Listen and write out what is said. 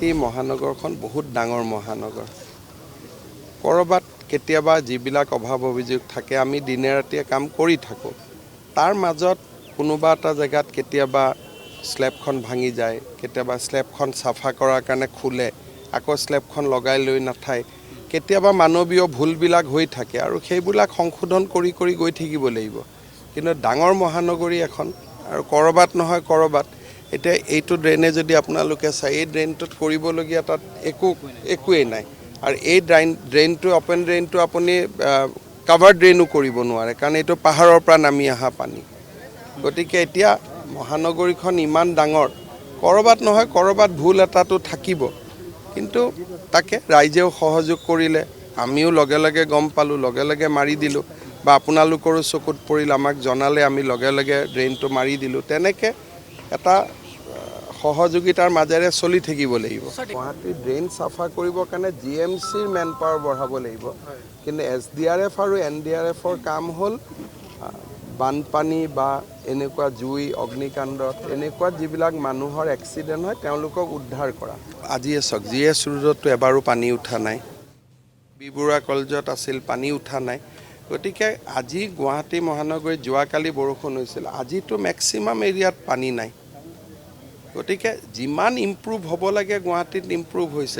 গুৱাহাটী মহানগৰখন বহুত ডাঙৰ মহানগৰ। কৰবাত কেতিয়াবা যিবিলাক অভাৱ অভিযোগ থাকে আমি দিনে ৰাতিয়ে কাম কৰি থাকোঁ। তাৰ মাজত কোনোবা এটা জেগাত কেতিয়াবা স্লেবখন ভাঙি যায়, কেতিয়াবা স্লেবখন চাফা কৰাৰ কাৰণে খোলে, আকৌ স্লেবখন লগাই লৈ নাথায়। কেতিয়াবা মানৱীয় ভুলবিলাক হৈ থাকে আৰু সেইবিলাক সংশোধন কৰি কৰি গৈ থাকিব লাগিব। কিন্তু ডাঙৰ মহানগৰী এখন আৰু কৰবাত নহয় কৰবাত এতিয়া এইটো ড্ৰেইনে যদি আপোনালোকে চাই এই ড্ৰেইনটোত কৰিবলগীয়া তাত একোৱেই নাই। আৰু এই ড্ৰেইনটো অপেন ড্ৰেইনটো আপুনি কাভাৰ ড্ৰেইনো কৰিব নোৱাৰে, কাৰণ এইটো পাহাৰৰ পৰা নামি অহা পানী। গতিকে এতিয়া মহানগৰীখন ইমান ডাঙৰ, কৰবাত নহয় কৰবাত ভুল এটাটো থাকিব। কিন্তু তাকে ৰাইজেও সহযোগ কৰিলে, আমিও লগে লগে গম পালোঁ, লগে লগে মাৰি দিলোঁ, বা আপোনালোকৰো চকুত পৰিল, আমাক জনালে, আমি লগে লগে ড্ৰেইনটো মাৰি দিলোঁ। তেনেকৈ এটা সহযোগিতাৰ মাজেৰে চলি থাকিব লাগিব। গুৱাহাটীৰ ড্ৰেইন চাফা কৰিবৰ কাৰণে GMCৰ মেন পাৱাৰ বঢ়াব লাগিব। কিন্তু SDRF আৰু NDRFৰ কাম হ'ল বানপানী বা এনেকুৱা জুই, অগ্নিকাণ্ডত এনেকুৱা যিবিলাক মানুহৰ এক্সিডেণ্ট হয় তেওঁলোকক উদ্ধাৰ কৰা। আজিয়ে চাওক, GS ৰোডতো এবাৰো পানী উঠা নাই, বিবৰুৱা কলেজত আছিল, পানী উঠা নাই। গতিকে আজি গুৱাহাটী মহানগৰীত যোৱাকালি বৰষুণ হৈছিল, আজিতো মেক্সিমাম এৰিয়াত পানী নাই। গতিকে যিমান ইম্প্ৰুভ হ'ব লাগে গুৱাহাটীত ইম্প্ৰুভ হৈছে।